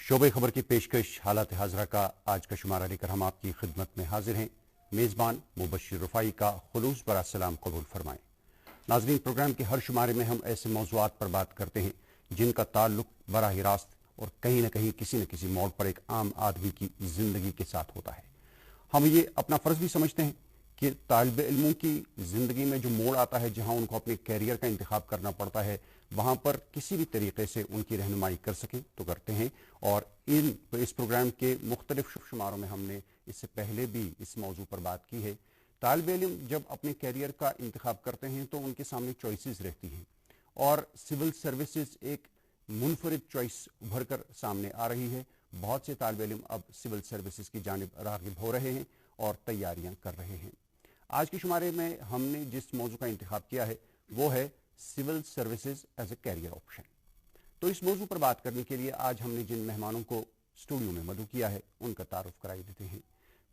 शोबे खबर की पेशकश हालात हाजरा का आज का शुमारा लेकर हम आपकी खिदमत में हाजिर हैं। मेज़बान मुबश्शिर रफ़ाई का खुलूस बरा सलाम कबूल फरमाएं। नाज़रीन, प्रोग्राम के हर शुमारे में हम ऐसे मौज़ूआत पर बात करते हैं जिनका ताल्लुक बराह रास्त और कहीं न कहीं किसी न किसी मोड़ पर एक आम आदमी की ज़िंदगी के साथ होता है। हम ये अपना फ़र्ज़ भी समझते हैं कि तालिब इल्मों की ज़िंदगी में जो मोड़ आता है, जहाँ उनको अपने कैरियर का इंतखाब करना पड़ता है, वहाँ पर किसी भी तरीके से उनकी रहनुमाई कर सकें तो करते हैं। और इस प्रोग्राम के मुख्तलिफ शुमारों में हमने इससे पहले भी इस मौजू पर बात की है। तालिब इल्म जब अपने कैरियर का इंतखाब करते हैं तो उनके सामने चॉइसेस रहती हैं और सिविल सर्विसेज एक मुनफरिद चॉइस उभर कर सामने आ रही है। बहुत से तालिब इल्म अब सिविल सर्विसेज की जानिब राग़िब हो रहे हैं और तैयारियां कर रहे हैं। आज के शुमारे में हमने जिस मौजू का इंतखाब किया है वो है civil services as a career option. तो इस मौजू पर बात करने के लिए आज हमने जिन मेहमानों को स्टूडियो में मदऊ किया है उनका तारुफ कराई देते हैं।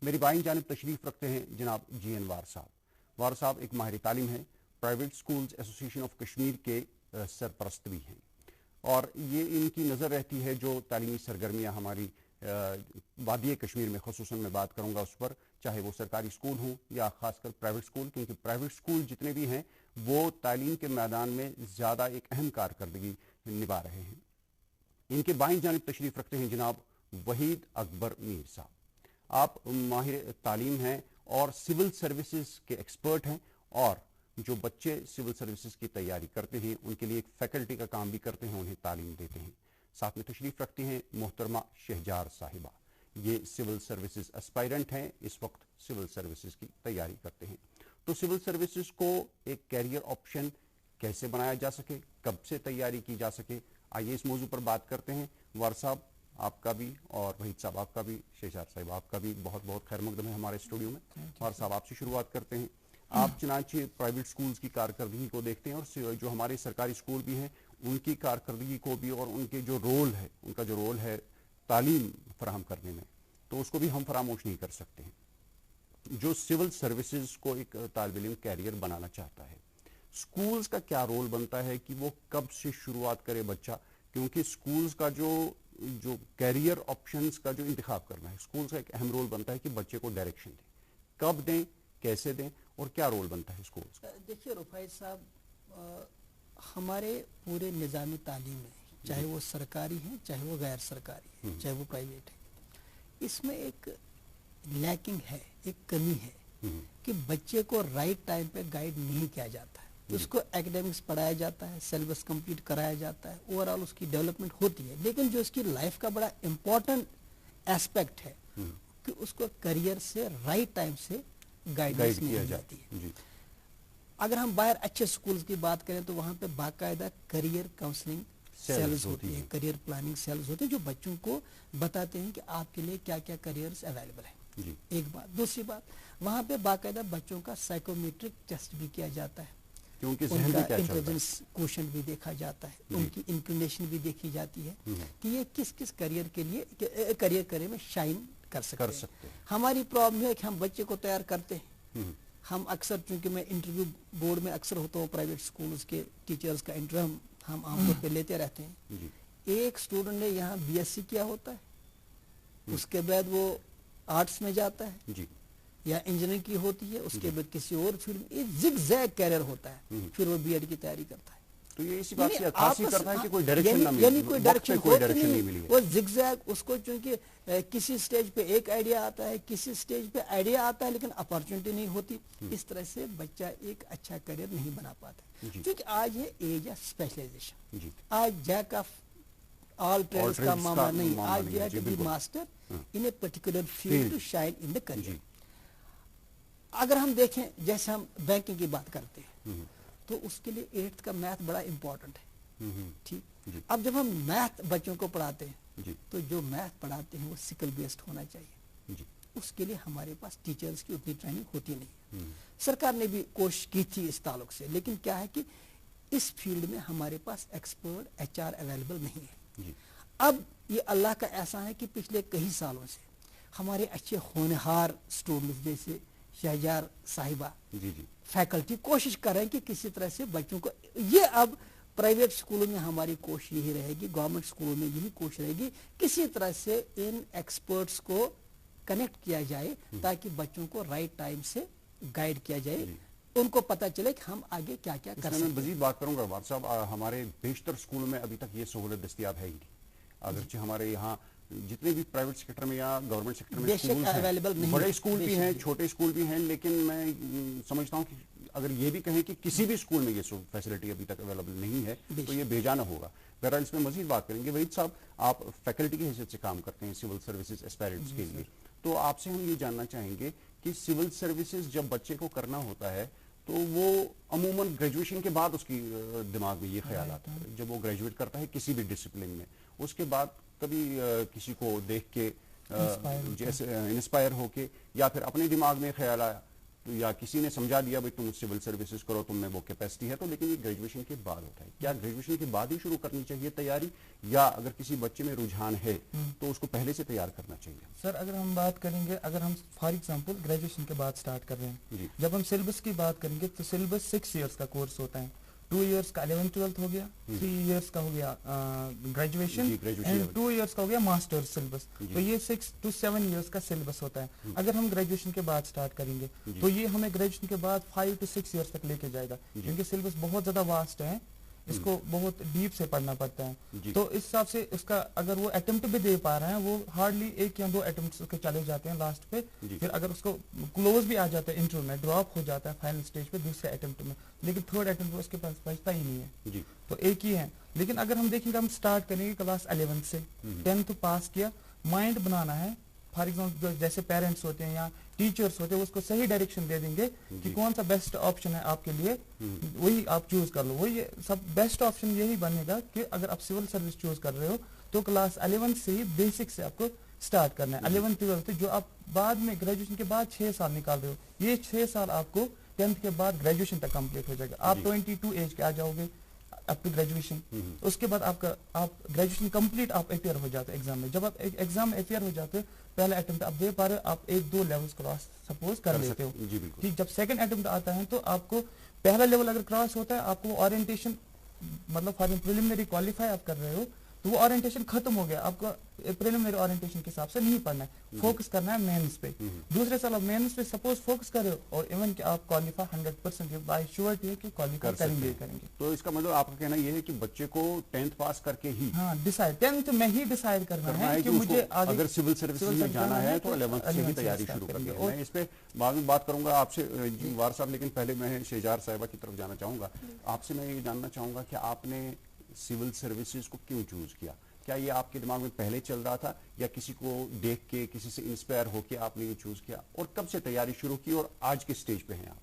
मेरी बाईं जानिब तशरीफ रखते हैं जनाब GN वार साहब। वार साहब एक माहिर तालीम है, private schools association of Kashmir के सरपरस्त भी हैं और ये इनकी नज़र रहती है जो तालीमी सरगर्मियाँ हमारी वादी कश्मीर में, ख़ुसूसन मैं बात करूँगा उस पर, चाहे वो सरकारी स्कूल हों या ख़ासकर प्राइवेट स्कूल, क्योंकि प्राइवेट स्कूल जितने भी हैं वो तालीम के मैदान में ज़्यादा एक अहम कारकर्दगी निभा रहे हैं। इनके बाईं जानिब तशरीफ़ रखते हैं जनाब वहीद अकबर मीर साहब। आप माहिर तालीम हैं और सिविल सर्विसेज के एक्सपर्ट हैं और जो बच्चे सिविल सर्विसेज की तैयारी करते हैं उनके लिए एक फैकल्टी का काम भी करते हैं, उन्हें तालीम देते हैं। साथ में तशरीफ़ रखती हैं मोहतरमा शहजार साहिबा। ये सिविल सर्विसेज एस्पायरेंट हैं, इस वक्त सिविल सर्विसेज की तैयारी करते हैं। तो सिविल सर्विसेज को एक कैरियर ऑप्शन कैसे बनाया जा सके, कब से तैयारी की जा सके, आइए इस मौजू पर बात करते हैं। वार साहब आपका भी और वहीद साहब आपका भी, शहजार साहिब आपका भी बहुत बहुत खैर मकदम है हमारे स्टूडियो में। वार साहब आपसे शुरुआत करते हैं। आप चनाचे प्राइवेट स्कूल्स की कारकर्दगी को देखते हैं और जो हमारे सरकारी स्कूल भी हैं उनकी कारकर्दगी को भी और उनके जो रोल है, उनका जो रोल है तालीम फराहम करने में, तो उसको भी हम फरामोश नहीं कर सकते हैं। जो सिविल सर्विसेज को एक तालिब इल्म कैरियर बनाना चाहता है, स्कूल्स का क्या रोल बनता है कि वो कब से शुरुआत करे बच्चा, क्योंकि स्कूल्स का जो कैरियर ऑप्शंस का जो इंतखाब करना है, स्कूल्स का एक अहम रोल बनता है कि बच्चे को डायरेक्शन दें, कब दें, कैसे दें और क्या रोल बनता है स्कूल्स का। देखिए रुफाई साहब, हमारे पूरे निज़ामी तालीम में, चाहे वो सरकारी है, चाहे वो गैर सरकारी है, चाहे वो प्राइवेट है, इसमें एक लैकिंग है, एक कमी है कि बच्चे को राइट टाइम पे गाइड नहीं किया जाता है। उसको एकेडमिक्स पढ़ाया जाता है, सिलेबस कंप्लीट कराया जाता है, ओवरऑल उसकी डेवलपमेंट होती है, लेकिन जो उसकी लाइफ का बड़ा इंपॉर्टेंट एस्पेक्ट है कि उसको करियर से राइट टाइम से गाइडेंस मिल जाती है। अगर हम बाहर अच्छे स्कूल्स की बात करें तो वहाँ पे बाकायदा करियर काउंसलिंग सेल्स होती है, करियर प्लानिंग सेल्स होते हैं जो बच्चों को बताते हैं कि आपके लिए क्या क्या करियर्स अवेलेबल है। एक बात। दूसरी बात, वहाँ पे बाकायदा बच्चों का साइकोमेट्रिक टेस्ट भी किया जाता है, उनका इंटेलिजेंस क्वेश्चन भी देखा जाता है, उनकी इंक्लिनेशन भी देखी जाती है कि ये किस किस करियर के लिए करियर में शाइन कर सकते हैं। हमारी प्रॉब्लम है कि हम बच्चे को तैयार करते हैं, हम अक्सर, चूंकि मैं इंटरव्यू बोर्ड में अक्सर होता हूँ, प्राइवेट स्कूल्स के टीचर्स का इंटरव्यू हम आमतौर पे लेते रहते हैं। एक स्टूडेंट ने यहाँ BSc किया होता है, उसके बाद वो आर्ट्स में जाता है या इंजीनियरिंग की होती है, उसके बाद किसी और फील्ड में जिग-जैग कैरियर होता है, फिर वो B.Ed की तैयारी करता है। तो ये इसी बात से अक्सी करता है कि कोई डायरेक्शन ना मिले, यानी कोई डायरेक्शन नहीं मिली। वो जिगजैग, उसको चूंकि किसी स्टेज पे एक आइडिया आता है, किसी स्टेज पे आइडिया आता है लेकिन अपॉर्चुनिटी नहीं होती, इस तरह से बच्चा एक अच्छा करियर नहीं बना पाता। क्योंकि आज है एज ऑफ स्पेशलाइजेशन, आज जैक ऑफ ऑल ट्रेड्स का मामला नहीं, आज you have to be master in a particular field to shine in the career. अगर हम देखें, जैसे हम बैंकिंग की बात करते हैं तो उसके लिए 8th का मैथ बड़ा इंपॉर्टेंट है, ठीक। अब जब हम मैथ बच्चों को पढ़ाते हैं तो जो मैथ पढ़ाते हैं वो स्किल बेस्ड होना चाहिए, उसके लिए हमारे पास टीचर्स की उतनी ट्रेनिंग होती नहीं है। सरकार ने भी कोशिश की थी इस ताल्लुक से, लेकिन क्या है कि इस फील्ड में हमारे पास एक्सपर्ट HR अवेलेबल नहीं है। अब ये अल्लाह का एहसान है कि पिछले कई सालों से हमारे अच्छे होनहार स्टूडेंट्स जैसे शहजार साहिबा फैकल्टी कोशिश कर रहे हैं कि किसी तरह से बच्चों को, ये अब प्राइवेट स्कूलों में हमारी कोशिश यही रहेगी, गवर्नमेंट स्कूलों में यही कोशिश रहेगी, किसी तरह से इन एक्सपर्ट्स को कनेक्ट किया जाए ताकि बच्चों को राइट टाइम से गाइड किया जाए, उनको पता चले कि हम आगे क्या क्या कर सकते हैं। मैं मजीद बात करूंगा वार साहब, हमारे बेशतर स्कूलों में अभी तक ये सहूलत दस्तियाब है ही नहीं। अगरचे हमारे यहाँ जितने भी प्राइवेट सेक्टर में या गवर्नमेंट सेक्टर में स्कूल हैं, बड़े स्कूल भी हैं, छोटे स्कूल भी हैं, लेकिन मैं समझता हूँ कि अगर ये भी कहें कि किसी भी स्कूल में ये फैसिलिटी अभी तक अवेलेबल नहीं है तो ये बेजाना होगा। बहरहाल इसमें मजीद बात करेंगे। वहीद साहब, आप फैकल्टी की हैसियत से काम करते हैं सिविल सर्विसेज एस्पायरेंट्स के लिए, तो आपसे हम ये जानना चाहेंगे कि सिविल सर्विसेज जब बच्चे को करना होता है तो वो अमूमन ग्रेजुएशन के बाद उसकी दिमाग में ये ख्याल आता है, जब वो ग्रेजुएट करता है किसी भी डिसिप्लिन में, उसके बाद कभी किसी को देख के जैसे इंस्पायर होके या फिर अपने दिमाग में ख्याल आया तो या किसी ने समझा दिया भाई तुम सिविल सर्विसेज करो, तुम में वो कैपेसिटी है, तो लेकिन ये ग्रेजुएशन के बाद होता है। क्या ग्रेजुएशन के बाद ही शुरू करनी चाहिए तैयारी, या अगर किसी बच्चे में रुझान है तो उसको पहले से तैयार करना चाहिए? सर अगर हम बात करेंगे, अगर हम फॉर एग्जांपल ग्रेजुएशन के बाद स्टार्ट कर रहे हैं, जब हम सिलेबस की बात करेंगे तो सिलेबस 6 इयर्स का कोर्स होता है। 2 इयर्स का 11th-12th हो गया, 3 इयर्स का हो गया ग्रेजुएशन, एंड 2 इयर्स का हो गया मास्टर्स सिलेबस। तो ये 6 to 7 इयर्स का सिलेबस होता है। अगर हम ग्रेजुएशन के बाद स्टार्ट करेंगे तो ये हमें ग्रेजुएशन के बाद 5 to 6 इयर्स तक लेके जाएगा, क्योंकि सिलेबस बहुत ज्यादा वास्ट है, इसको बहुत डीप से पढ़ना पड़ता है। तो इस हिसाब से उसका अगर वो अटेम्प्ट भी दे पा रहे हैं, वो हार्डली 1 या 2 अटेम्प्ट उसके चले जाते हैं लास्ट पे, फिर अगर उसको क्लोज भी आ जाता है इंटरव्यू में, ड्रॉप हो जाता है फाइनल स्टेज पे दूसरे अटेम्प्ट में, लेकिन थर्ड अटेम्प्ट उसके पास बचता ही नहीं है, तो एक ही है। लेकिन अगर हम देखेंगे, हम स्टार्ट करेंगे क्लास 11 से, 10th पास किया, माइंड बनाना है। फॉर एग्जाम्पल जैसे पेरेंट्स होते हैं या टीचर्स होते हैं, उसको सही डायरेक्शन दे देंगे कि कौन सा बेस्ट ऑप्शन है आपके लिए, वही आप चूज कर लो। वही सब बेस्ट ऑप्शन यही बनेगा कि अगर आप सिविल सर्विस चूज कर रहे हो तो क्लास 11 से ही बेसिक से आपको स्टार्ट करना है। 11th-12th जो आप बाद में ग्रेजुएशन के बाद 6 साल निकाल रहे हो, ये 6 साल आपको 10th के बाद ग्रेजुएशन तक कंप्लीट हो जाएगा। आप 22 एज के आ जाओगे अप टू ग्रेजुएशन, उसके बाद आप ग्रेजुएशन कंप्लीट आप अपियर हो जाते हैं एग्जाम में। जब आप एग्जाम में अपियर हो जाते हो, पहला अटेम्प्ट आप दे पा रहे हो, आप 1-2 लेवल्स क्रॉस सपोज कर लेते हो, ठीक। जब सेकंड अटेम्प्ट आता है तो आपको पहला लेवल अगर क्रॉस होता है, आपको ओरिएंटेशन मतलब फॉर प्रिलिमिनरी क्वालिफाई आप कर रहे हो तो वो ओरिएंटेशन खत्म हो गया, आपको प्रिलिमिनरी ओरिएंटेशन के हिसाब से नहीं पढ़ना है, फोकस करना है मेंस पे। दूसरे साल आप मेंस पे सपोज फोकस कर रहे हो और इवन कि आप क्वालिफाई 100% बाय श्योरिटी है कि क्वालिफाई करेंगे। तो इसका मतलब आपका कहना ये है कि बच्चे को 10th पास करके ही डिसाइड 10th में ही डिसाइड करना है कि मुझे आगे अगर सिविल सर्विस में जाना है तो 11th से ही तैयारी शुरू करनी है। मैं इस पे बाद में बात करूंगा आपसे वार साहब, लेकिन पहले मैं शेजार साहिबा की तरफ जाना चाहूंगा। आपसे मैं ये जानना चाहूंगा कि आपने सिविल सर्विसेज को क्यों चूज किया? क्या ये आपके दिमाग में पहले चल रहा था या किसी को देख के, किसी से इंस्पायर होके आपने ये चूज किया, और कब से तैयारी शुरू की और आज के स्टेज पे हैं आप?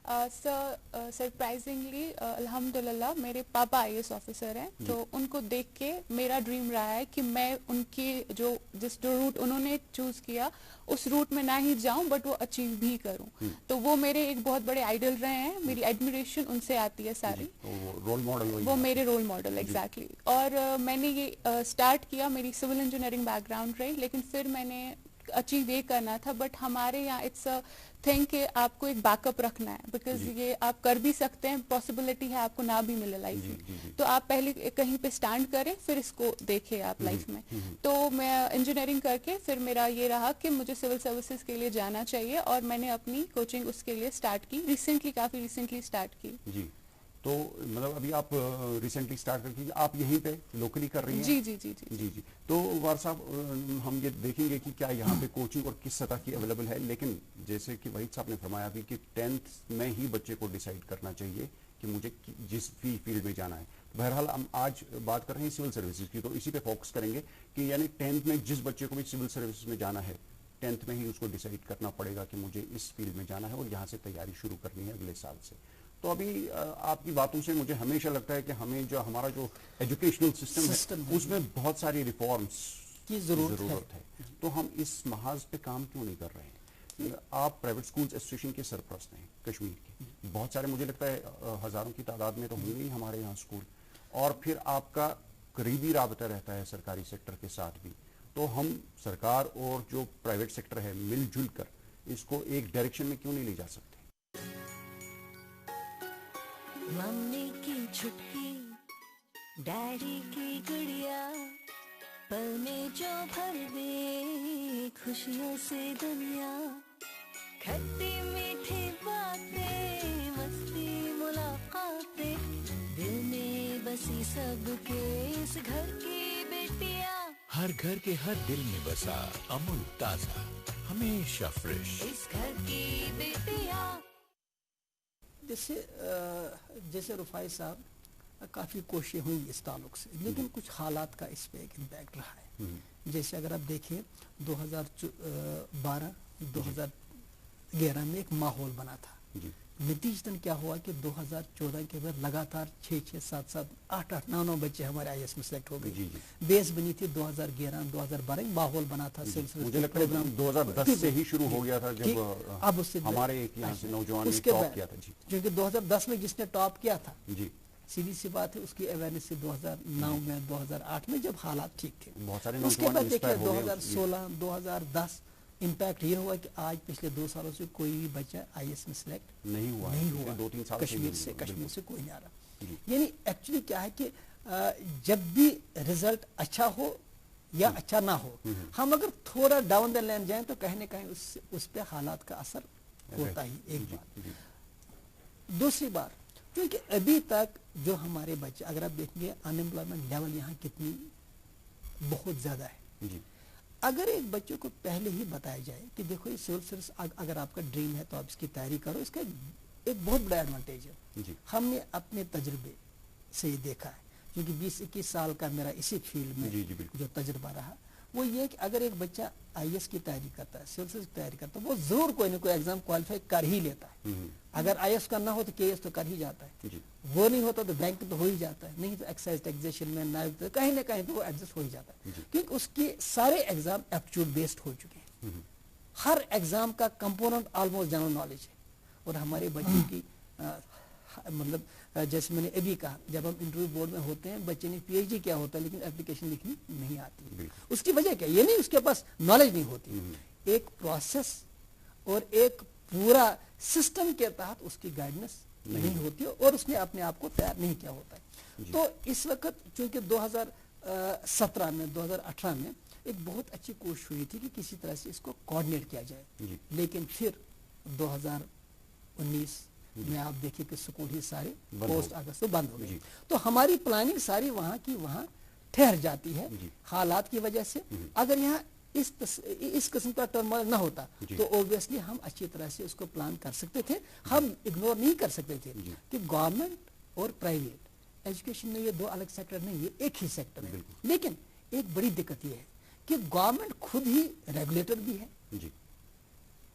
सरप्राइजिंगली अल्हम्दुलिल्लाह मेरे पापा IAS ऑफिसर हैं, तो उनको देख के मेरा ड्रीम रहा है कि मैं उनकी जिस रूट उन्होंने चूज किया उस रूट में ना ही जाऊं बट वो अचीव भी करूं। तो वो मेरे एक बहुत बड़े आइडल रहे हैं, मेरी एडमिरेशन उनसे आती है सारी, रोल मॉडल वो मेरे रोल मॉडल एग्जैक्टली। और मैंने ये स्टार्ट किया, मेरी सिविल इंजीनियरिंग बैकग्राउंड रही, लेकिन फिर मैंने अचीव ये करना था, बट हमारे यहाँ इट्स अ थिंग कि आपको एक बैकअप रखना है, बिकॉज ये आप कर भी सकते हैं, पॉसिबिलिटी है आपको ना भी मिले लाइफ में, तो आप पहले कहीं पे स्टैंड करें फिर इसको देखें आप लाइफ में। तो मैं इंजीनियरिंग करके फिर मेरा ये रहा कि मुझे सिविल सर्विसेज के लिए जाना चाहिए और मैंने अपनी कोचिंग उसके लिए स्टार्ट की, काफी रिसेंटली स्टार्ट की। जी, तो मतलब अभी आप रिसेंटली स्टार्ट करके आप यहीं पे लोकली कर रही हैं? जी जी जी जी जी जी। तो वार साहब, हम ये देखेंगे कि क्या यहाँ पे कोचिंग और किस सतह की अवेलेबल है, लेकिन जैसे कि वहीद साहब ने फरमाया भी कि 10th में ही बच्चे को डिसाइड करना चाहिए कि मुझे जिस भी फील्ड में जाना है। बहरहाल हम आज बात कर रहे हैं सिविल सर्विसेज की, तो इसी पे फोकस करेंगे कि यानी 10th में जिस बच्चे को भी सिविल सर्विसेज में जाना है, 10th में ही उसको डिसाइड करना पड़ेगा कि मुझे इस फील्ड में जाना है और यहाँ से तैयारी शुरू करनी है अगले साल से। तो अभी आपकी बातों से मुझे हमेशा लगता है कि हमें जो हमारा जो एजुकेशनल सिस्टम है उसमें बहुत सारी रिफॉर्म्स की जरूरत है। तो हम इस महाज पे काम क्यों नहीं कर रहे हैं? आप प्राइवेट स्कूल्स एसोसिएशन के सरपरस्त हैं कश्मीर के, बहुत सारे मुझे लगता है हजारों की तादाद में तो होंगे ही हमारे यहाँ स्कूल, और फिर आपका करीबी राबता रहता है सरकारी सेक्टर के साथ भी। तो हम सरकार और जो प्राइवेट सेक्टर है मिलजुल कर इसको एक डायरेक्शन में क्यों नहीं ले जा सकते? मम्मी की छुट्टी डैडी की गुड़िया पल में जो भर दे खुशियों से दुनिया खट्टी मीठी बातें मस्ती मुलाकातें दिल में बसी सबके इस घर की बेटिया हर घर के हर दिल में बसा अमूल ताजा हमेशा फ्रेश इस घर की बेटिया। जैसे रुफाई साहब काफ़ी कोशिशें हुई इस ताल्लुक से, लेकिन कुछ हालात का इस पे एक इम्पैक्ट रहा है। जैसे अगर आप देखें 2012-2011 में एक माहौल बना था, नतीजतन क्या हुआ कि 2014 के बाद लगातार 6-6, 7-7, 8-8, 9-9 बच्चे हमारे आईएएस में सेलेक्ट हो गए। बेस बनी थी 2011-2012 माहौल बना था। मुझे लगता है 2010 से ही शुरू हो गया था जब अब उससे हमारे एक यहाँ से नौजवान ने टॉप किया था। क्योंकि 2010 में जिसने टॉप किया था, जी सीधी सी बात है, उसकी अवेयरनेस से 2009 में 2008 में जब हालात ठीक थे। बहुत सारे उसके बाद देखिए इंस्पायर हो गए। 2016 2010 इम्पैक्ट ये हुआ कि आज पिछले 2 सालों से कोई भी बच्चा आईएएस में सिलेक्ट नहीं हुआ 2-3 साल कश्मीर से कोई नहीं आ रहा। यानी एक्चुअली क्या है कि जब भी रिजल्ट अच्छा हो या अच्छा ना हो, हम अगर थोड़ा डाउन द लाइन जाएं तो कहीं ना कहीं उस पे हालात का असर होता ही। एक बात। दूसरी बात, क्योंकि अभी तक जो हमारे बच्चे, अगर आप देखेंगे अनएम्प्लॉयमेंट लेवल यहाँ कितनी बहुत ज़्यादा है। अगर एक बच्चे को पहले ही बताया जाए कि देखो ये सिविल सर्विस अगर आपका ड्रीम है तो आप इसकी तैयारी करो, इसका एक बहुत बड़ा एडवांटेज है। हमने अपने तजुर्बे से ये देखा है, क्योंकि 20-21 साल का मेरा इसी फील्ड में जो तजुर्बा रहा, वो ये कि अगर एक बच्चा आईएएस की तैयारी करता है, सिविल सर्विस की तैयारी करता है, वो जरूर कोई ना कोई एग्जाम क्वालिफाई कर ही लेता है। अगर आईएएस का ना हो तो केएएस तो कर ही जाता है, वो नहीं होता तो बैंक तो हो ही जाता है, नहीं तो एक्साइज टैक्सेशन में नायब तो कहीं ना कहीं तो वो एडजस्ट हो ही जाता है, क्योंकि उसके सारे एग्जाम एप्टीट्यूड बेस्ड हो चुके हैं। हर एग्जाम का कंपोनेंट ऑलमोस्ट जनरल नॉलेज है। और हमारे बच्चों की मतलब जैसे मैंने अभी कहा, जब हम इंटरव्यू बोर्ड में होते हैं, बच्चे ने पीएचडी किया होता है लेकिन एप्लीकेशन लिखनी नहीं आती। उसकी वजह क्या? ये नहीं उसके पास नॉलेज नहीं होती, एक प्रोसेस और एक पूरा सिस्टम के तहत उसकी गाइडेंस नहीं होती और उसने अपने आप को तैयार नहीं किया होता है। तो इस वक्त चूंकि 2017 में 2018 में एक बहुत अच्छी कोशिश हुई थी कि किसी तरह से इसको कोऑर्डिनेट किया जाए, लेकिन फिर 2019 में आप देखिए कि स्कूल ही सारे पोस्ट अगस्त से बंद हो गए। तो हमारी प्लानिंग सारी वहाँ की वहाँ ठहर जाती है हालात की वजह से। अगर यहाँ इस किस्म का टर्मोइल ना होता तो ऑब्वियसली हम अच्छी तरह से उसको प्लान कर सकते थे। हम इग्नोर नहीं कर सकते थे कि गवर्नमेंट और प्राइवेट एजुकेशन में ये दो अलग सेक्टर नहीं, ये एक ही सेक्टर है। लेकिन एक बड़ी दिक्कत ये है कि गवर्नमेंट खुद ही रेगुलेटर भी है,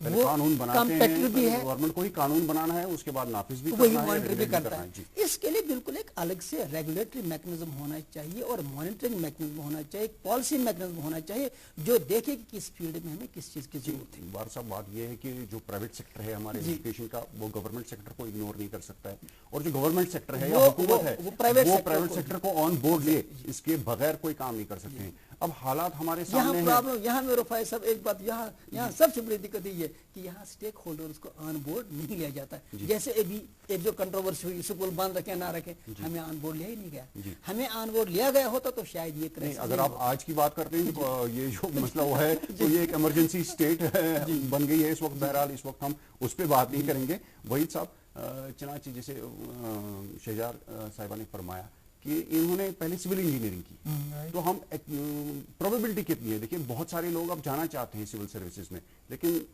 वो कानून बनाते हैं, भी है, गवर्नमेंट को ही कानून बनाना है, उसके बाद नाफिज भी वही मॉनिटर भी करता है। इसके लिए बिल्कुल एक अलग से रेगुलेटरी मैकेनिज्म होना चाहिए और मॉनिटरिंग मैकेनिज्म होना चाहिए, पॉलिसी मैकेनिज्म होना चाहिए जो देखे कि किस फील्ड में हमें किस चीज की जरूरत है। बार साहब बात यह है कि जो प्राइवेट सेक्टर है हमारे एजुकेशन का, वो गवर्नमेंट सेक्टर को इग्नोर नहीं कर सकता है, और जो गवर्नमेंट सेक्टर है या हुकूमत है वो प्राइवेट सेक्टर को ऑन बोर्ड ले, इसके बगैर कोई काम नहीं कर सकते हैं। अब हालात हमारे सामने हैं। प्रॉब्लम यहाँ में रुफाई साहब एक बात यहाँ सबसे बड़ी दिक्कत ये है कि यहाँ स्टेक होल्डर्स को ऑन बोर्ड नहीं लिया जाता है। जैसे अभी एक जो कंट्रोवर्सी हुई, स्कूल बंद रखे ना रखे, हमें ऑन बोर्ड लिया ही नहीं गया। हमें ऑन बोर्ड लिया गया होता तो शायद ये तरह। अगर आप आज की बात करते हैं तो ये जो मसला वो है तो ये एक इमरजेंसी स्टेट बन गई है इस वक्त। बहरहाल इस वक्त हम उस पर बात नहीं करेंगे। वहीद साहब, चनाची जैसे शहजार साहिबा ने फरमाया कि इन्होंने पहले सिविल इंजीनियरिंग की, तो हम प्रोबेबिलिटी कितनी है? देखिए बहुत सारे लोग अब जाना चाहते हैं सिविल सर्विसेज में, लेकिन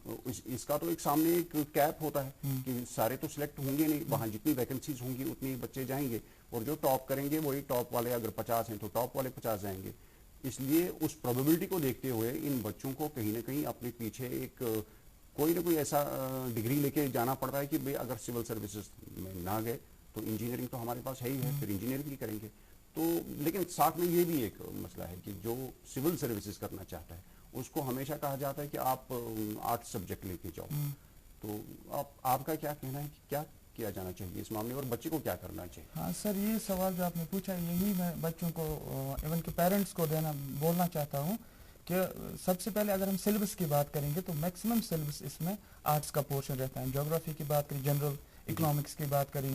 इसका तो एक सामने एक कैप होता है कि सारे तो सिलेक्ट होंगे नहीं, वहाँ जितनी वैकेंसीज होंगी उतने ही बच्चे जाएंगे, और जो टॉप करेंगे वही टॉप वाले, अगर 50 हैं तो टॉप वाले 50 जाएंगे। इसलिए उस प्रोबेबिलिटी को देखते हुए इन बच्चों को कहीं ना कहीं अपने पीछे एक कोई ना कोई ऐसा डिग्री लेके जाना पड़ता है कि भाई अगर सिविल सर्विसेज में ना गए तो इंजीनियरिंग तो हमारे पास है ही है, फिर इंजीनियरिंग ही करेंगे। तो लेकिन साथ में ये भी एक मसला है कि जो सिविल सर्विसेज करना चाहता है उसको हमेशा कहा जाता है कि आप आर्ट्स सब्जेक्ट लेके जाओ। तो आपका क्या कहना है कि क्या किया जाना चाहिए इस मामले में, और बच्चे को क्या करना चाहिए? हाँ सर, ये सवाल जो आपने पूछा यही मैं बच्चों को इवन के पेरेंट्स को बोलना चाहता हूँ कि सबसे पहले अगर हम सिलेबस की बात करेंगे तो मैक्सिमम सिलेबस इसमें आर्ट्स का पोर्शन रहता है। ज्योग्राफी की बात करें, जनरल इकोनॉमिक्स की बात करें,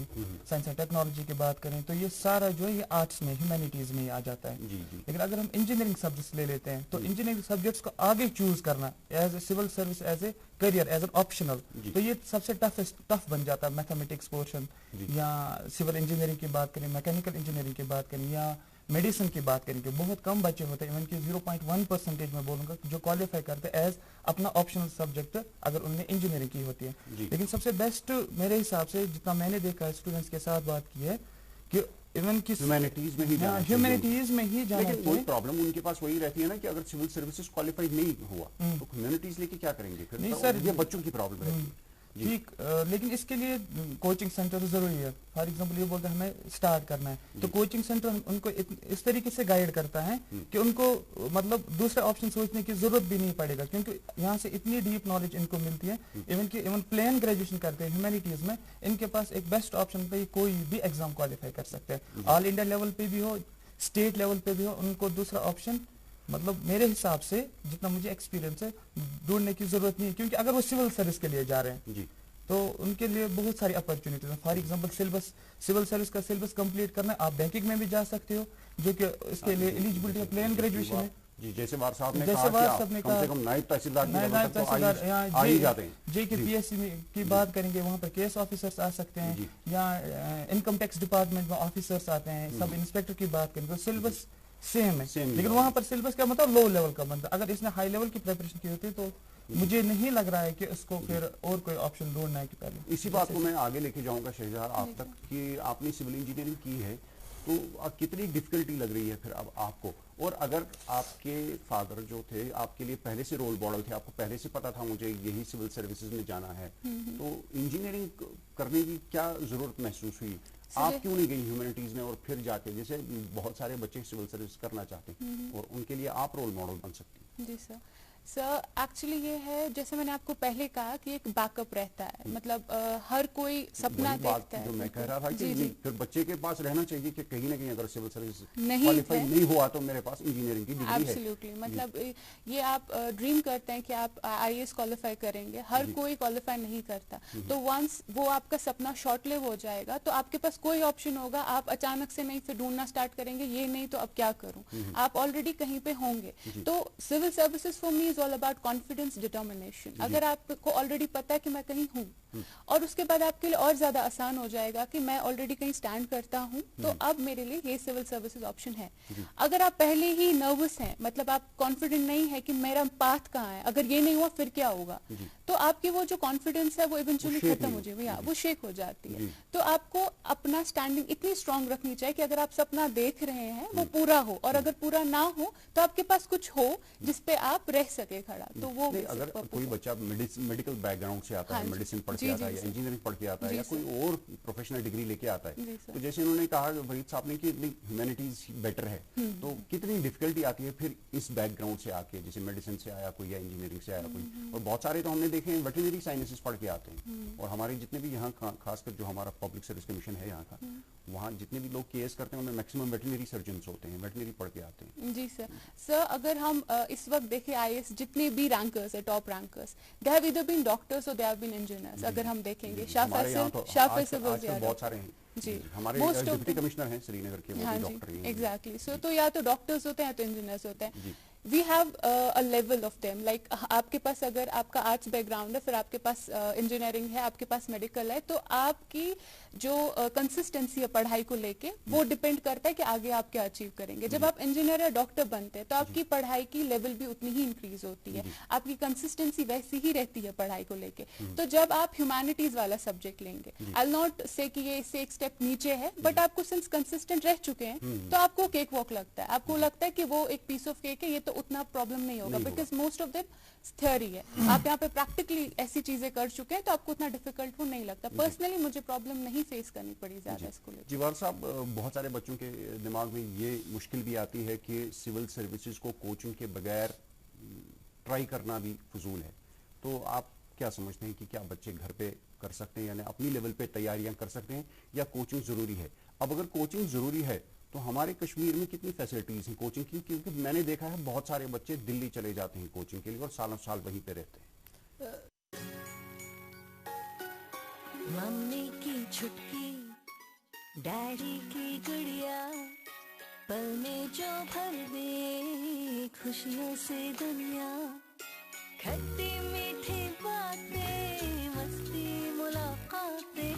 साइंस एंड टेक्नोलॉजी की बात करें, तो ये सारा जो है ये आर्ट्स में, ह्यूमैनिटीज में ही आ जाता है। लेकिन अगर हम इंजीनियरिंग सब्जेक्ट्स ले लेते हैं तो इंजीनियरिंग सब्जेक्ट्स को आगे चूज करना as a civil service, as a career, as an optional, तो ये सबसे टफ बन जाता है। मैथमेटिक्स पोर्शन, या सिविल इंजीनियरिंग की बात करें, मैकेनिकल इंजीनियरिंग की बात करें, या मेडिसिन की बात करेंगे, बहुत कम बच्चे होते हैं, इवन कि 0.1% में बोलूंगा जो क्वालिफाई करते हैं एज अपना ऑप्शनल सब्जेक्ट अगर उन्होंने इंजीनियरिंग की होती है। लेकिन सबसे बेस्ट मेरे हिसाब से, जितना मैंने देखा है, स्टूडेंट्स के साथ बात की है, कि इवन की ह्यूमैनिटीज में ही जाना चाहिए। ह्यूमैनिटीज में ही जाना लेकिन चाहिए। वही प्रॉब्लम उनके पास वही रहती है ना कि अगर सिविल सर्विसेज क्वालिफाइड नहीं हुआ तो ह्यूमैनिटीज लेके क्या करेंगे फिर? नहीं तो सर, ये बच्चों की प्रॉब्लम रहती है। ठीक, लेकिन इसके लिए कोचिंग सेंटर जरूरी है। फॉर एग्जांपल ये बोलते हैं हमें स्टार्ट करना है, तो कोचिंग सेंटर उनको इस तरीके से गाइड करता है कि उनको मतलब दूसरा ऑप्शन सोचने की जरूरत भी नहीं पड़ेगा, क्योंकि यहाँ से इतनी डीप नॉलेज इनको मिलती है। इवन प्लेन ग्रेजुएशन करते हैं ह्यूमैनिटीज में, इनके पास एक बेस्ट ऑप्शन पे कोई भी एग्जाम क्वालिफाई कर सकते हैं। ऑल इंडिया लेवल पे भी हो, स्टेट लेवल पे भी हो, उनको दूसरा ऑप्शन मतलब मेरे हिसाब से, जितना मुझे एक्सपीरियंस है, ढूंढने की जरूरत नहीं है। क्योंकि अगर वो सिविल सर्विस के लिए जा रहे हैं तो उनके लिए बहुत सारी अपॉर्चुनिटीज हैं। फॉर एग्जांपल सिविल सर्विस का सिलेबस कंप्लीट करना है, आप बैंकिंग में भी जा सकते हो, जो कि इसके लिए एलिजिबिलिटी प्लेन ग्रेजुएशन है। जी, जैसे वार साहब ने जैसे वार साहब ने कहा, कम से कम नायब तहसीलदार यहाँ आ ही जाते हैं। जे के पीएससी की बात करेंगे, वहाँ पर केस ऑफिसर्स आ सकते हैं, या इनकम टैक्स डिपार्टमेंट में ऑफिसर्स आते हैं, सब इंस्पेक्टर की बात करेंगे, तो सिलेबस सेम है। लेकिन वहाँ पर सिलेबस का मतलब लो लेवल का बनता है। अगर इसने हाई लेवल की प्रिपरेशन की होती तो मुझे नहीं लग रहा है कि उसको फिर और कोई ऑप्शन ढूंढना है कि पहले। इसी बात को मैं आगे लेके जाऊंगा शहजाद आप तक, कि आपने सिविल इंजीनियरिंग की है तो कितनी डिफिकल्टी लग रही है फिर अब आपको? और अगर आपके फादर जो थे आपके लिए पहले से रोल मॉडल थे, आपको पहले से पता था मुझे यही सिविल सर्विसेज में जाना है, तो इंजीनियरिंग करने की क्या जरूरत महसूस हुई? आप क्यों नहीं गई ह्यूमैनिटीज में और फिर जाके, जैसे बहुत सारे बच्चे सिविल सर्विस करना चाहते हैं और उनके लिए आप रोल मॉडल बन सकती हैं? जी सर, एक्चुअली ये है, जैसे मैंने आपको पहले कहा कि एक बैकअप रहता है, मतलब हर कोई सपना देखता है। जो मैं कह रहा था कि फिर बच्चे के पास रहना चाहिए कि कहीं ना कहीं अगर सिविल सर्विस नहीं क्वालिफाई नहीं हुआ तो मेरे पास इंजीनियरिंग की डिग्री है। एब्सोल्युटली, मतलब ये आप ड्रीम करते हैं कि आप आईएएस क्वालिफाई करेंगे, हर कोई क्वालिफाई नहीं करता। तो वंस वो आपका सपना शॉर्ट लिव हो जाएगा तो आपके पास कोई ऑप्शन होगा, आप अचानक से नहीं फिर ढूंढना स्टार्ट करेंगे, ये नहीं तो अब क्या करूं, आप ऑलरेडी कहीं पे होंगे। तो civil services for me is all about confidence, determination. अगर आपको ऑलरेडी पता है कि मैं कहीं हूँ, और उसके बाद आपके लिए और ज्यादा आसान हो जाएगा कि मैं ऑलरेडी कहीं स्टैंड करता हूँ, तो अब मेरे लिए ये सिविल सर्विसेज ऑप्शन है। अगर आप पहले ही नर्वस हैं, मतलब आप कॉन्फिडेंट नहीं है कि मेरा पाथ कहाँ है, अगर ये नहीं हुआ फिर क्या होगा, तो आपकी वो जो कॉन्फिडेंस है वो इवेंचुअली खत्म हो जाएगी, वो शेक हो जाती है। तो आपको अपना स्टैंडिंग इतनी स्ट्रांग रखनी चाहिए कि अगर आप सपना देख रहे हैं वो पूरा हो, और अगर पूरा ना हो तो आपके पास कुछ हो जिसपे आप रह सके खड़ा। तो वो अगर कोई बच्चा मेडिकल बैकग्राउंड से आता है, मेडिसिन पढ़ के आता है, या इंजीनियरिंग पढ़ के आता है, या कोई और प्रोफेशनल डिग्री लेके आता है, तो जैसे उन्होंने कहा वहीद साहब ने कि ह्यूमैनिटीज बेटर है, तो कितनी डिफिकल्टी आती है फिर इस बैकग्राउंड से आके, जैसे मेडिसिन से आया कोई या इंजीनियरिंग से आया कोई, और बहुत सारे तो हमने देखे हैं वेटरनरी साइंसेस पढ़ के आते हैं। और हमारे जितने भी यहाँ खासकर जो हमारा पब्लिक सर्विस कमीशन है यहाँ का, वहाँ जितने भी लोग केस करते हैं उनमें मैक्सिमम वेटरनरी सर्जन्स होते हैं, वेटरनरी पढ़ के आते हैं। जी सर, अगर हम इस वक्त देखें आईएएस जितने भी रैंकर्स है, top rankers, they have either been doctors और दे हैव बीन इंजीनियर्स। अगर हम देखेंगे शाह फैसल बहुत सारे हैं जी, हमारे डिप्टी कमिश्नर हैं श्रीनगर के, वो भी डॉक्टर हैं। एग्जैक्टली, सो तो या तो डॉक्टर्स होते हैं तो इंजीनियर्स होते हैं। We have a level of them, like आपके पास अगर आपका आर्ट्स बैकग्राउंड है, फिर आपके पास इंजीनियरिंग है, आपके पास मेडिकल है, तो आपकी जो कंसिस्टेंसी है पढ़ाई को लेके वो डिपेंड करता है कि आगे आप क्या अचीव करेंगे। जब आप इंजीनियर या डॉक्टर बनते हैं तो आपकी पढ़ाई की लेवल भी उतनी ही इंक्रीज होती है, आपकी कंसिस्टेंसी वैसी ही रहती है पढ़ाई को लेके। तो जब आप ह्यूमैनिटीज वाला सब्जेक्ट लेंगे, आई विल नॉट से कि ये इससे एक स्टेप नीचे है, बट आपको सिंस कंसिस्टेंट रह चुके हैं तो आपको केक वॉक लगता है, आपको लगता है कि वो एक पीस ऑफ केक है, ये तो उतना प्रॉब्लम नहीं होगा, because most of them theory है। आप यहाँ पे प्रैक्टिकली ऐसी चीजें कर चुके हैं तो आपको उतना डिफिकल्ट वो नहीं लगता। पर्सनली मुझे प्रॉब्लम नहीं फेस करनी पड़ी ज्यादा इसको लेकर। जीवार साहब, बहुत सारे बच्चों के दिमाग में ये मुश्किल भी आती है कि सिविल सर्विसेज को कोचिंग के बगैर ट्राई करना भी फजूल है, तो आप क्या समझते हैं कि क्या बच्चे घर पे कर सकते हैं, यानी अपनी लेवल पे तैयारियां कर सकते हैं, या कोचिंग जरूरी है? अब अगर कोचिंग जरूरी है तो हमारे कश्मीर में कितनी फैसिलिटीज हैं कोचिंग की? क्योंकि मैंने देखा है बहुत सारे बच्चे दिल्ली चले जाते हैं कोचिंग के लिए और सालों साल वहीं पे रहते हैं। मम्मी की छुटकी, डैडी की गुड़िया, पल में जो भर दे खुशियों से दुनिया, खट्टी मीठी बातें, मस्ती मुलाकातें,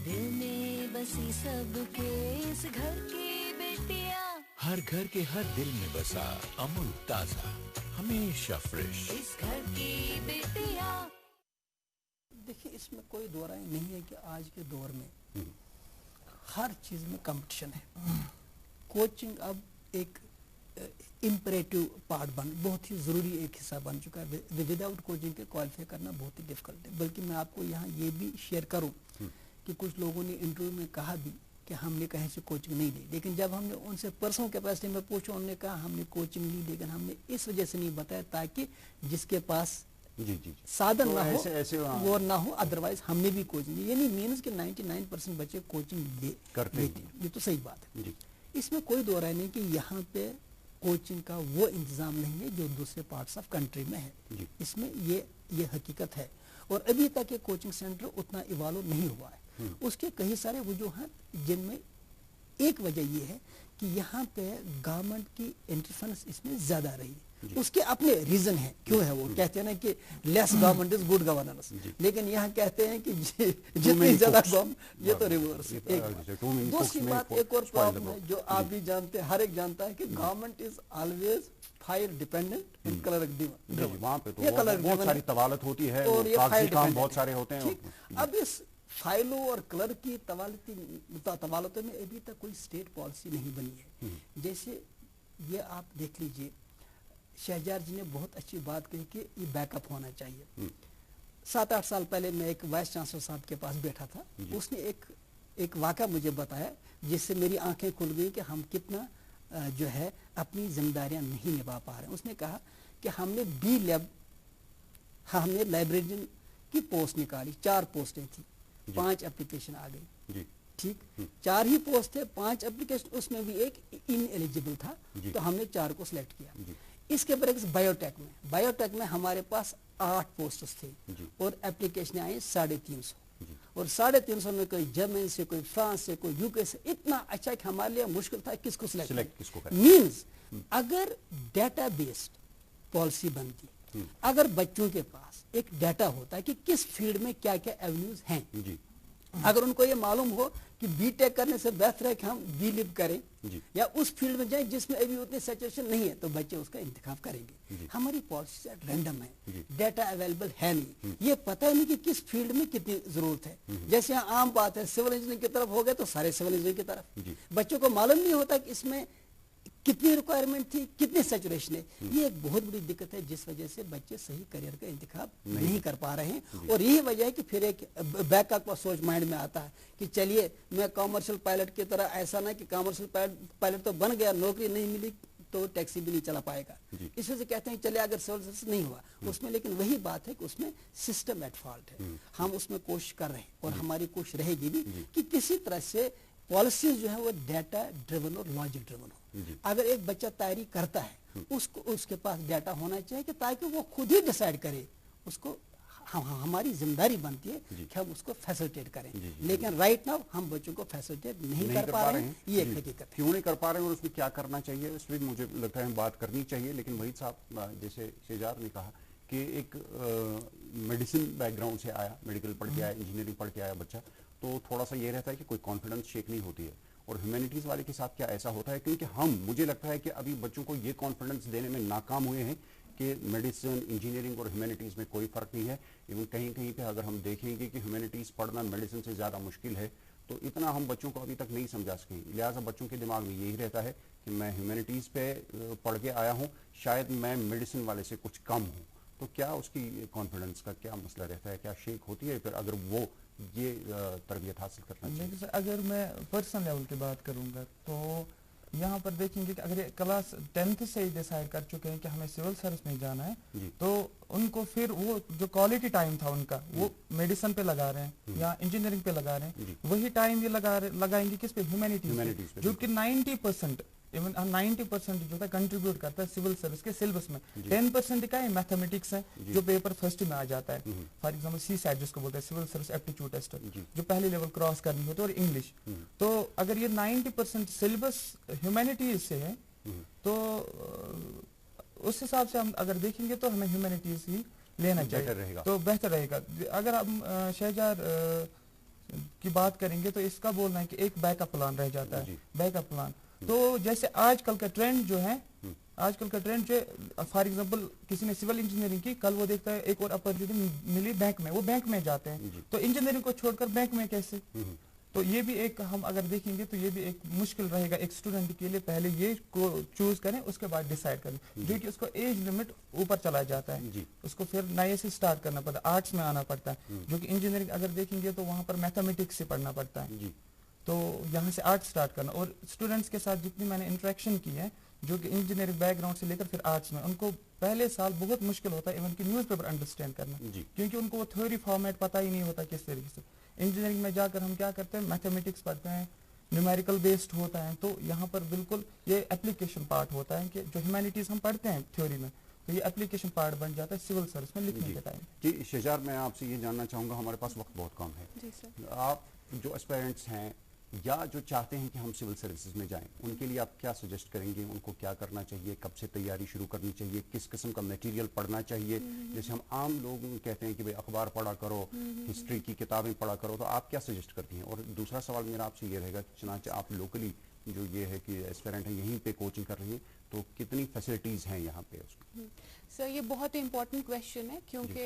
दिल में बसी सबके इस घर की बेटियां, हर घर के हर दिल में बसा अमूल ताजा, हमेशा फ्रेश। इस घर की बेटियां। देखिए, इसमें कोई दो राय नहीं है कि आज के दौर में हर चीज़ में कंपटीशन है। कोचिंग अब एक इम्परेटिव पार्ट बहुत ही ज़रूरी एक हिस्सा बन चुका है। विदाउट कोचिंग के क्वालिफाई करना बहुत ही डिफिकल्ट है। बल्कि मैं आपको यहाँ ये भी शेयर करूँ कि कुछ लोगों ने इंटरव्यू में कहा भी कि हमने कहीं से कोचिंग नहीं ली, लेकिन जब हमने उनसे पर्सनल कैपेसिटी में पूछा, उन्होंने कहा हमने कोचिंग ली, लेकिन हमने इस वजह से नहीं बताया ताकि जिसके पास जी साधन तो ना हो ऐसे वो ना हो, अदरवाइज हमने भी कोचिंग ली। ये नहीं मीन्स कि 99% बच्चे कोचिंग लेते हैं, ये तो सही बात है जी। इसमें कोई दो राय नहीं कि यहाँ पे कोचिंग का वो इंतजाम नहीं है जो दूसरे पार्ट्स ऑफ कंट्री में है जी। इसमें ये हकीकत है। और अभी तक ये कोचिंग सेंटर उतना इवॉल्व नहीं हुआ है। उसके कई सारे वजूहात, जिनमें एक वजह ये है कि यहाँ पे गवर्नमेंट की इंटरफेरेंस इसमें ज्यादा रही। उसके अपने रीजन है, क्यों है वो कहते हैं ना कि less government is good governance, लेकिन यहाँ कहते हैं कि जितनी ज्यादा गवर्नमेंट, ये तो रिवर्स। दूसरी बात, एक और प्रॉब्लम है जो आप भी जानते हैं, हर एक जानता है कि government is always file dependent and colour driven. वहाँ पे तो बहुत सारी तवालत होती है और कागजी काम बहुत सारे होते हैं। अब इस फाइलों और कलर की तवालतों में अभी तक कोई स्टेट पॉलिसी नहीं बनी है। जैसे ये आप देख लीजिए, शहजाद जी ने बहुत अच्छी बात कही कि ये बैकअप होना चाहिए। 7-8 साल पहले मैं एक वाइस चांसलर साहब के पास बैठा था, उसने एक वाक़ा मुझे बताया जिससे मेरी आंखें खुल गई कि हम कितना जो है अपनी जिम्मेदारियां नहीं निभा पा रहे हैं। उसने कहा कि हमने हमने लाइब्रेरियन की पोस्ट निकाली, 4 पोस्टें थी, 5 एप्लीकेशन आ गई, ठीक, 4 ही पोस्ट थे, 5 एप्लीकेशन, उसमें भी एक इनएलिजिबल था, तो हमने 4 को सिलेक्ट किया। इसके बरक्स बायोटेक में हमारे पास 8 पोस्ट्स थे और एप्लीकेशन आई 350, और 350 में कोई जर्मनी से, कोई फ्रांस से, कोई यूके से। इतना अच्छा कि हमारे लिए मुश्किल था किसको सिलेक्ट करें। मीन्स अगर डेटा बेस्ड पॉलिसी बनती, अगर बच्चों के पास एक डाटा होता है कि किस फील्ड में क्या क्या एवेन्यूज हैं, अगर उनको ये मालूम हो कि बीटेक करने से बेहतर है कि हम बी लिव करें या उस फील्ड में जाएं जिसमें अभी उतनी सैचुरेशन नहीं है, तो बच्चे उसका इंतखाब करेंगे। हमारी पॉलिसी रैंडम है, डाटा अवेलेबल है नहीं, ये पता ही नहीं कि किस फील्ड में कितनी जरूरत है। जैसे यहाँ आम बात है, सिविल इंजीनियरिंग की तरफ हो गए तो सारे सिविल इंजीनियरिंग की तरफ, बच्चों को मालूम नहीं होता कि इसमें कितनी रिक्वायरमेंट थी, कितने सैचुरेशन है। ये एक बहुत बड़ी दिक्कत है जिस वजह से बच्चे सही करियर का इंतखाब नहीं कर पा रहे हैं। और यही वजह है कि फिर एक बैकअप का सोच माइंड में आता है कि चलिए मैं कॉमर्शियल पायलट की तरह, ऐसा ना कि कॉमर्शियल पायलट तो बन गया, नौकरी नहीं मिली तो टैक्सी भी नहीं चला पाएगा। इस वजह से कहते हैं चलिए अगर सिविल सर्विस नहीं हुआ उसमें, लेकिन वही बात है कि उसमें सिस्टम एट फॉल्ट है। हम उसमें कोशिश कर रहे हैं और हमारी कोशिश रहेगी भी कि किसी तरह से पॉलिसीज जो है वो डाटा ड्रिवन और लॉजिक ड्रिवन हो। अगर एक बच्चा तैयारी करता है, उसको उसके पास डाटा होना चाहिए कि ताकि वो खुद ही डिसाइड करे, उसको हमारी जिम्मेदारी बनती है कि हम उसको फैसिलिटेट करें। लेकिन राइट नाउ हम बच्चों को फैसिलिटेट नहीं कर पा रहे हैं, ये एक हकीकत है। क्यों नहीं कर पा रहे हैं और उसमें क्या करना चाहिए, उस पर मुझे लगता है बात करनी चाहिए। लेकिन वही साहब, जैसे शहजाद ने कहा कि एक मेडिसिन बैकग्राउंड से आया, मेडिकल पढ़ के आया, इंजीनियरिंग पढ़ के आया बच्चा, तो थोड़ा सा ये रहता है कि कोई कॉन्फिडेंस शेक नहीं होती है। और ह्यूमैनिटीज़ वाले के साथ क्या ऐसा होता है? क्योंकि मुझे लगता है कि अभी बच्चों को ये कॉन्फिडेंस देने में नाकाम हुए हैं कि मेडिसिन, इंजीनियरिंग और ह्यूमैनिटीज़ में कोई फ़र्क नहीं है। इवन कहीं कहीं पे अगर हम देखेंगे कि ह्यूमैनिटीज़ पढ़ना मेडिसिन से ज़्यादा मुश्किल है, तो इतना हम बच्चों को अभी तक नहीं समझा सकें। लिहाजा बच्चों के दिमाग में यही रहता है कि मैं ह्यूमैनिटीज़ पे पढ़ के आया हूँ, शायद मैं मेडिसिन वाले से कुछ कम हूँ। तो क्या उसकी कॉन्फिडेंस का क्या मसला रहता है? क्या शेक होती है फिर अगर वो ये तरबियत हासिल करना चाहिए? अगर मैं पर्सनल लेवल की बात करूंगा तो यहाँ पर देखेंगे कि अगर क्लास 10th से ही डिसाइड कर चुके हैं कि हमें सिविल सर्विस में जाना है, तो उनको फिर वो जो क्वालिटी टाइम था उनका वो मेडिसिन पे लगा रहे हैं या इंजीनियरिंग पे लगा रहे हैं, वही टाइम ये लगाएंगे किस पे? ह्यूमैनिटीज पे, जो कि 90% इवन 90% जो था कंट्रीब्यूट करता है सिविल सर्विस के सिलेबस में। 10% का मैथमेटिक्स है जो पेपर फर्स्ट में आ जाता है, फॉर एग्जाम्पल सी सैट जिसको बोलते हैं सिविल सर्विस एप्टीट्यूड टेस्ट, जो पहले लेवल क्रॉस करनी होती है, और इंग्लिश। तो अगर ये 90% सिलेबस ह्यूमैनिटीज से है तो उस हिसाब से हम अगर देखेंगे तो हमें ह्यूमैनिटीज ही लेना चाहिए, तो बेहतर रहेगा। अगर हम शहजार की बात करेंगे तो इसका बोलना है कि एक बैकअप प्लान रह जाता है, बैकअप प्लान। तो जैसे आजकल का ट्रेंड जो है, आजकल का ट्रेंड जो फॉर एग्जांपल किसी ने सिविल इंजीनियरिंग की, कल वो देखता है एक और अपॉर्चुनिटी मिली बैंक में, वो बैंक में जाते हैं। तो इंजीनियरिंग को छोड़कर बैंक में कैसे? तो ये भी एक हम अगर देखेंगे तो ये भी एक मुश्किल रहेगा एक स्टूडेंट के लिए, पहले ये को चूज करें उसके बाद डिसाइड करें, जो कि उसको एज लिमिट ऊपर चला जाता है, उसको फिर नए से स्टार्ट करना पड़ता है, आर्ट्स में आना पड़ता है। जो कि इंजीनियरिंग अगर देखेंगे तो वहाँ पर मैथमेटिक्स से पढ़ना पड़ता है, तो यहाँ से आर्ट्स स्टार्ट करना। और स्टूडेंट्स के साथ जितनी मैंने इंटरेक्शन की है जो कि इंजीनियरिंग बैकग्राउंड से लेकर फिर आर्ट्स में, उनको पहले साल बहुत मुश्किल होता है इवन कि न्यूज़पेपर अंडरस्टैंड करना, क्योंकि उनको वो थ्योरी फॉर्मेट पता ही नहीं होता किस तरीके से। इंजीनियरिंग में जाकर हम क्या करते हैं, मैथमेटिक्स पढ़ते हैं, न्यूमेरिकल बेस्ड होता है, तो यहाँ पर बिल्कुल ये एप्लीकेशन पार्ट होता है कि जो ह्यूमैनिटीज हम पढ़ते हैं थ्योरी में, तो ये एप्लीकेशन पार्ट बन जाता है सिविल सर्विस में लिखने के टाइम। जी शहजार, मैं आपसे ये जानना चाहूँगा, हमारे पास वक्त बहुत कम है, आप जो एस्पायरेंट्स हैं या जो चाहते हैं कि हम सिविल सर्विसेज में जाएं, उनके लिए आप क्या सजेस्ट करेंगे? उनको क्या करना चाहिए, कब से तैयारी शुरू करनी चाहिए, किस किस्म का मटेरियल पढ़ना चाहिए? जैसे हम आम लोग कहते हैं कि भाई अखबार पढ़ा करो, हिस्ट्री की किताबें पढ़ा करो, तो आप क्या सजेस्ट करती हैं? और दूसरा सवाल मेरा आपसे ये रहेगा, चुनांचे आप लोकली जो ये है कि एस्पिरेंट है यहीं पे कोचिंग कर रही है, तो कितनी फैसिलिटीज़ हैं यहाँ पे उसकी? सर ये बहुत ही इंपॉर्टेंट क्वेश्चन है, क्योंकि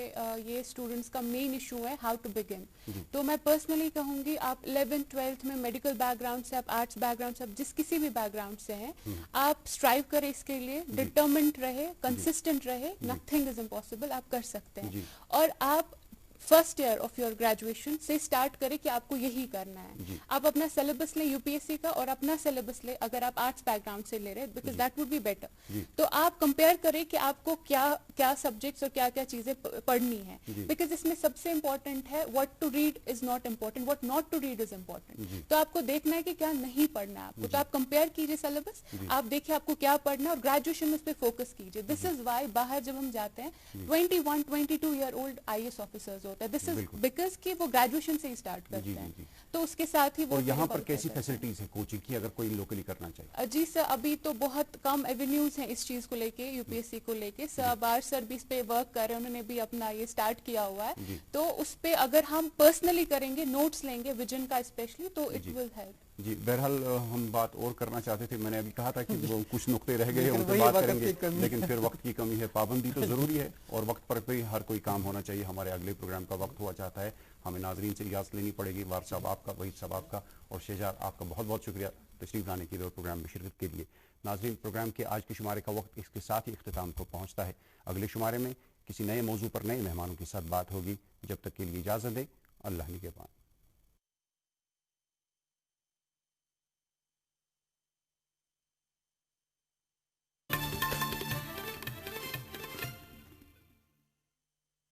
ये स्टूडेंट्स का मेन इशू है हाउ टू बिगिन। तो मैं पर्सनली कहूँगी आप 11th 12th में मेडिकल बैकग्राउंड से, आप आर्ट्स बैकग्राउंड से, आप जिस किसी भी बैकग्राउंड से हैं, आप स्ट्राइव करें इसके लिए, डिटर्मिन्ड रहे, कंसिस्टेंट रहे, नथिंग इज इम्पॉसिबल, आप कर सकते हैं। और आप first year of your graduation से स्टार्ट करें कि आपको यही करना है। आप अपना सिलेबस लें यूपीएससी का, और अपना सिलेबस लें अगर आप आर्ट्स बैकग्राउंड से ले रहे हैं, because that would be better. तो आप कंपेयर करें कि आपको क्या क्या सब्जेक्ट्स और क्या क्या चीजें पढ़नी है, बिकॉज इसमें सबसे इंपॉर्टेंट है what to read is not important, what not to read is important. तो आपको देखना है कि क्या नहीं पढ़ना है आपको, तो आप कंपेयर कीजिए सिलेबस, आप देखिए आपको क्या पढ़ना है, और ग्रेजुएशन में उस पर फोकस कीजिए। दिस इज वाई बाहर जब हम जाते हैं 21-22 ईयर ओल्ड IAS ऑफिसर्स होता है, दिस इज बिकॉज कि वो ग्रेजुएशन से ही स्टार्ट करते हैं, तो उसके साथ ही वो। और यहाँ पर कैसी फैसिलिटीज है कोचिंग की अगर कोई लोकली करना चाहिए? जी सर, अभी तो बहुत कम एवेन्यूज हैं इस चीज को लेके, यूपीएससी को लेके। सर बार सर भी इस पे वर्क कर रहे हैं, उन्होंने भी अपना ये स्टार्ट किया हुआ है, तो उस पे अगर हम पर्सनली करेंगे, नोट्स लेंगे विजन का स्पेशली, तो इट विल हेल्प। जी बहरहाल हम बात और करना चाहते थे, मैंने अभी कहा था कि वो कुछ नुक्ते रह गए उन पर बात करेंगे, लेकिन फिर वक्त की कमी है, पाबंदी तो ज़रूरी है, और वक्त पर भी हर कोई काम होना चाहिए। हमारे अगले प्रोग्राम का वक्त हुआ चाहता है, हमें नाजरीन से इजाज़त लेनी पड़ेगी। वार साहब आपका, वही साहब आपका, और शहजार आपका बहुत बहुत शुक्रिया तशरीफ लाने के लिए और प्रोग्राम में शिरकत के लिए। नाजरीन, प्रोग्राम के आज के शुमारे का वक्त इसके साथ ही इख्तिताम को पहुँचता है। अगले शुमारे में किसी नए मौजू पर नए मेहमानों के साथ बात होगी। जब तक के लिए इजाज़त दें, अल्लाह निगहबान।